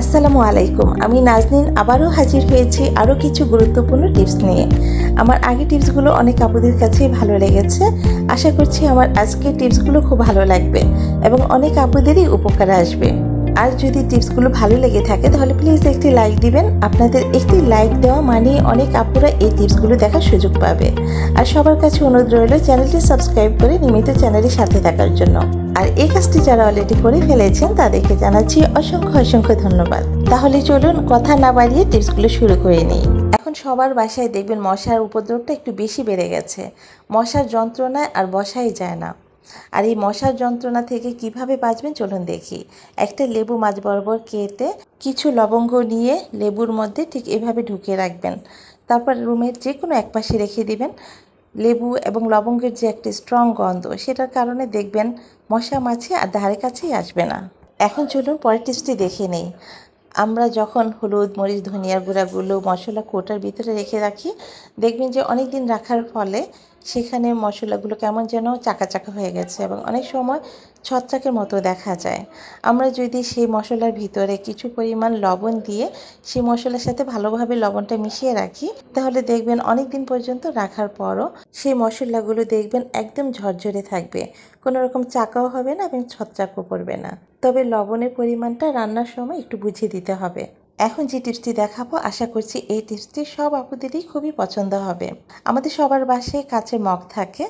আসসালামু আলাইকুম। আমি নাজনীন আবারও হাজির হয়েছি আরও কিছু গুরুত্বপূর্ণ টিপস নিয়ে। আমার আগের টিপসগুলো অনেক আপুদের কাছেই ভালো লেগেছে। আশা করছি আমার আজকের টিপসগুলো খুব ভালো লাগবে এবং অনেক আপুদেরই উপকারে আসবে। আর যদি টিপসগুলো ভালো লেগে থাকে তাহলে প্লিজ একটি লাইক দিবেন। আপনাদের একটি লাইক দেওয়া মানে অনেক আপুরা এই টিপসগুলো দেখার সুযোগ পাবে। আর সবার কাছে অনুরোধ রইল চ্যানেলটি সাবস্ক্রাইব করে নিয়মিত চ্যানেলের সাথে থাকার জন্য। আর এই কাজটি যারা অলরেডি করে ফেলেছেন তাদেরকে জানাচ্ছি অসংখ্য ধন্যবাদ। তাহলে চলুন কথা না বাড়িয়ে টিপসগুলো শুরু করে নিই। এখন সবার বাসায় দেখবেন মশার উপদ্রবটা একটু বেশি বেড়ে গেছে। মশার যন্ত্রণায় আর বসাই যায় না। আর এই মশার যন্ত্রণা থেকে কিভাবে বাঁচবেন চলুন দেখি। একটা লেবু মাঝ বরাবর কেটে কিছু লবঙ্গ নিয়ে লেবুর মধ্যে ঠিক এভাবে ঢুকিয়ে রাখবেন। তারপর রুমের যে কোনো এক পাশে রেখে দিবেন। লেবু এবং লবঙ্গের যে একটা স্ট্রং গন্ধ সেটার কারণে দেখবেন মশা মাছি আর ধারে কাছেই আসবে না। এখন চলুন পরের টিপসটি দেখে নেই। আমরা যখন হলুদ মরিচ ধনিয়ার গুঁড়াগুলো মশলা কৌটার ভিতরে রেখে রাখি দেখবেন যে অনেক দিন রাখার ফলে সেখানে মশলাগুলো কেমন যেন চাকা চাকা হয়ে গেছে এবং অনেক সময় ছত্রাকের মতো দেখা যায়। আমরা যদি সেই মশলার ভিতরে কিছু পরিমাণ লবণ দিয়ে সেই মশলার সাথে ভালোভাবে লবণটা মিশিয়ে রাখি তাহলে দেখবেন অনেক দিন পর্যন্ত রাখার পরও সেই মশলাগুলো দেখবেন একদম ঝরঝরে থাকবে, কোনো রকম চাকাও হবে না এবং ছত্রাকও পড়বে না। তবে লবণের পরিমাণটা রান্নার সময় একটু বুঝিয়ে দিতে হবে। এখন যে টিপসটি দেখাবো আশা করছি এই টিপসটি সব আপুদেরই খুবই পছন্দ হবে। আমাদের সবার বাসায় কাচের মগ থাকে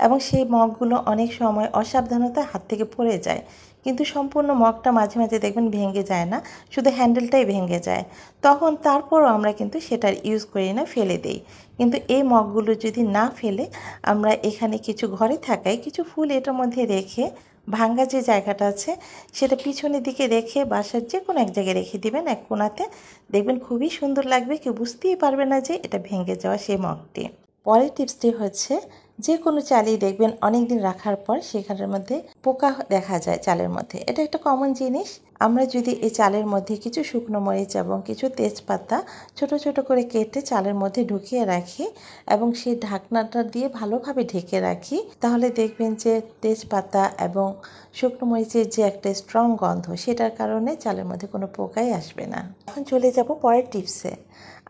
এবং সেই মগগুলো অনেক সময় অসাবধানতায় হাত থেকে পড়ে যায়, কিন্তু সম্পূর্ণ মগটা মাঝে মাঝে দেখবেন ভেঙে যায় না, শুধু হ্যান্ডেলটাই ভেঙে যায়। তখন তারপরও আমরা কিন্তু সেটার ইউজ করি না, ফেলে দিই। কিন্তু এই মগগুলো যদি না ফেলে আমরা এখানে কিছু ঘরে থাকায় কিছু ফুল এটার মধ্যে রেখে ভাঙ্গা যে জায়গাটা আছে সেটা পিছনের দিকে রেখে বাসার যে কোনো এক জায়গায় রেখে দিবেন এক কোণাতে, দেখবেন খুবই সুন্দর লাগবে, কেউ বুঝতেই পারবে না যে এটা ভেঙে যাওয়া সেই মগটি। পরের টিপসটি হচ্ছে যে কোনো চালই দেখবেন অনেক দিন রাখার পর সেখানের মধ্যে পোকা দেখা যায় চালের মধ্যে। এটা একটা কমন জিনিস। আমরা যদি এই চালের মধ্যে কিছু শুকনো মরিচ এবং কিছু তেজপাতা ছোট ছোট করে কেটে চালের মধ্যে ঢুকিয়ে রাখি এবং সেই ঢাকনাটা দিয়ে ভালোভাবে ঢেকে রাখি তাহলে দেখবেন যে তেজপাতা এবং শুকনো মরিচের যে একটা স্ট্রং গন্ধ সেটার কারণে চালের মধ্যে কোনো পোকাই আসবে না। এখন চলে যাব পরের টিপসে।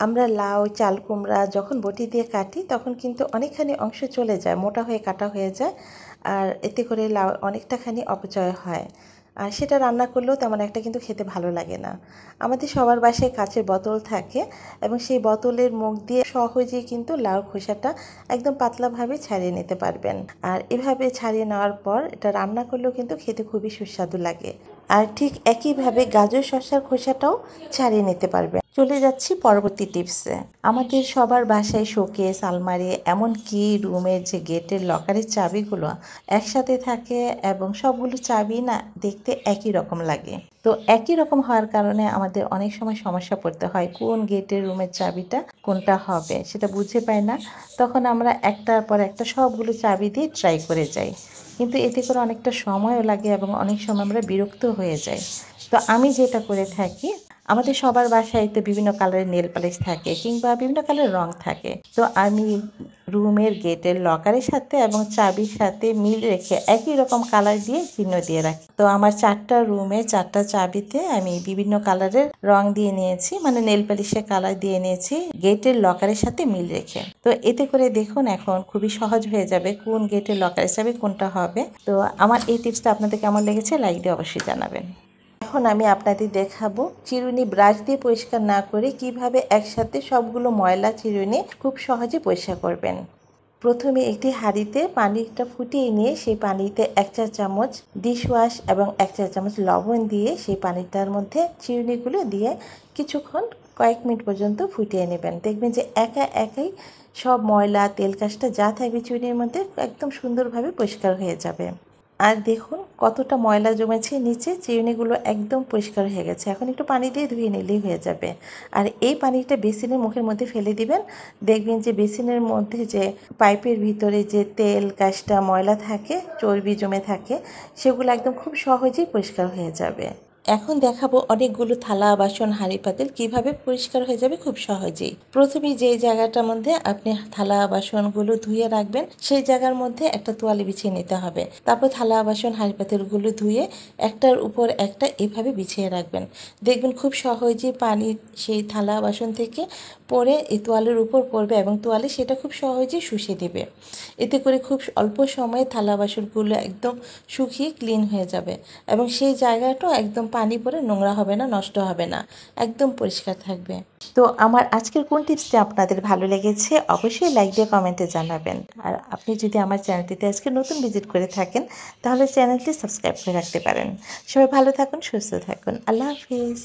আমরা লাউ চাল কুমড়া যখন বটি দিয়ে কাটি তখন কিন্তু অনেকখানি অংশ চলে যায়, মোটা হয়ে কাটা হয়ে যায়, আর এতে করে লাউ অনেকটাখানি অপচয় হয়। আর সেটা রান্না করলেও তেমন একটা কিন্তু খেতে ভালো লাগে না। আমাদের সবার বাসায় কাচের বোতল থাকে এবং সেই বোতলের মুখ দিয়ে সহজেই কিন্তু লাউর খোসাটা একদম পাতলাভাবে ছাড়িয়ে নিতে পারবেন। আর এভাবে ছাড়িয়ে নেওয়ার পর এটা রান্না করলেও কিন্তু খেতে খুবই সুস্বাদু লাগে। আর ঠিক একইভাবে গাজর শসার খোসাটাও ছাড়িয়ে নিতে পারবেন। চলে যাচ্ছি পরবর্তী টিপসে। আমাদের সবার বাসায় শোকেস আলমারি এমনকি রুমের যে গেটের লকারের চাবিগুলো একসাথে থাকে এবং সবগুলো চাবি না দেখতে একই রকম লাগে। তো একই রকম হওয়ার কারণে আমাদের অনেক সময় সমস্যা পড়তে হয়, কোন গেটের রুমের চাবিটা কোনটা হবে সেটা বুঝে পাই না। তখন আমরা একটার পর একটা সবগুলো চাবি দিয়ে ট্রাই করে যাই, কিন্তু এতে করে অনেকটা সময়ও লাগে এবং অনেক সময় আমরা বিরক্ত হয়ে যাই। তো আমি যেটা করে থাকি, আমাদের সবার বাসায় তো বিভিন্ন কালারের নেল পালিশ থাকে কিংবা বিভিন্ন কালারের রং থাকে, তো আমি রুমের গেটের লকারের সাথে এবং চাবির সাথে মিল রেখে একই রকম কালার দিয়ে চিহ্ন দিয়ে রাখি। তো আমার 4টা রুমে 4টা চাবিতে আমি বিভিন্ন কালারের রং দিয়ে নিয়েছি, মানে নেল পালিশের কালার দিয়ে নিয়েছি গেটের লকারের সাথে মিল রেখে। তো এতে করে দেখুন এখন খুবই সহজ হয়ে যাবে কোন গেটের লকারের চাবি কোনটা হবে। তো আমার এই টিপসটা আপনাদের কেমন লেগেছে লাইক দিয়ে অবশ্যই জানাবেন। এখন আমি আপনাদের দেখাবো চিরুনি ব্রাশ দিয়ে পরিষ্কার না করে কিভাবে একসাথে সবগুলো ময়লা চিরুনি খুব সহজে পরিষ্কার করবেন। প্রথমে একটি হাঁড়িতে পানিটা ফুটিয়ে নিয়ে সেই পানিতে 1 চা চামচ ডিশওয়াশ এবং 1 চা চামচ লবণ দিয়ে সেই পানিটার মধ্যে চিরুনিগুলো দিয়ে কিছুক্ষণ কয়েক মিনিট পর্যন্ত ফুটিয়ে নেবেন। দেখবেন যে একাই সব ময়লা তেল কাজটা যা থাকবে চিরুনির মধ্যে একদম সুন্দরভাবে পরিষ্কার হয়ে যাবে। আর দেখুন কতটা ময়লা জমেছে নিচে, চিরুনিগুলো একদম পরিষ্কার হয়ে গেছে। এখন একটু পানি দিয়ে ধুয়ে নিলেই হয়ে যাবে। আর এই পানিটা বেসিনের মুখের মধ্যে ফেলে দিবেন। দেখবেন যে বেসিনের মধ্যে যে পাইপের ভিতরে যে তেল কাজটা ময়লা থাকে চর্বি জমে থাকে সেগুলো একদম খুব সহজেই পরিষ্কার হয়ে যাবে। এখন দেখাবো অনেকগুলো থালা বাসন হাঁড়ি পাতিল কিভাবে পরিষ্কার হয়ে যাবে খুব সহজেই। প্রথমেই যে জায়গাটার মধ্যে আপনি থালা বাসনগুলো ধুয়ে রাখবেন সেই জায়গার মধ্যে একটা তোয়ালে বিছিয়ে নিতে হবে। তারপর থালা বাসন হাঁড়ি পাতিলগুলো ধুয়ে একটার উপর একটা এভাবে বিছিয়ে রাখবেন। দেখবেন খুব সহজেই পানি সেই থালা বাসন থেকে পরে এই তোয়ালের উপর পড়বে এবং তোয়ালে সেটা খুব সহজেই শুষে দেবে। এতে করে খুব অল্প সময়ে থালা বাসনগুলো একদম শুকিয়ে ক্লিন হয়ে যাবে এবং সেই জায়গাটাও একদম পানি পড়ে নোংরা হবে না, নষ্ট হবে না, একদম পরিষ্কার থাকবে। তো আমার আজকের কোন টিপসটা আপনাদের ভালো লেগেছে অবশ্যই লাইক দিয়ে কমেন্টে জানাবেন। আর আপনি যদি আমার চ্যানেলটিতে আজকে নতুন ভিজিট করে থাকেন তাহলে চ্যানেলটি সাবস্ক্রাইব করে রাখতে পারেন। সবাই ভালো থাকুন, সুস্থ থাকুন। আল্লাহ হাফিজ।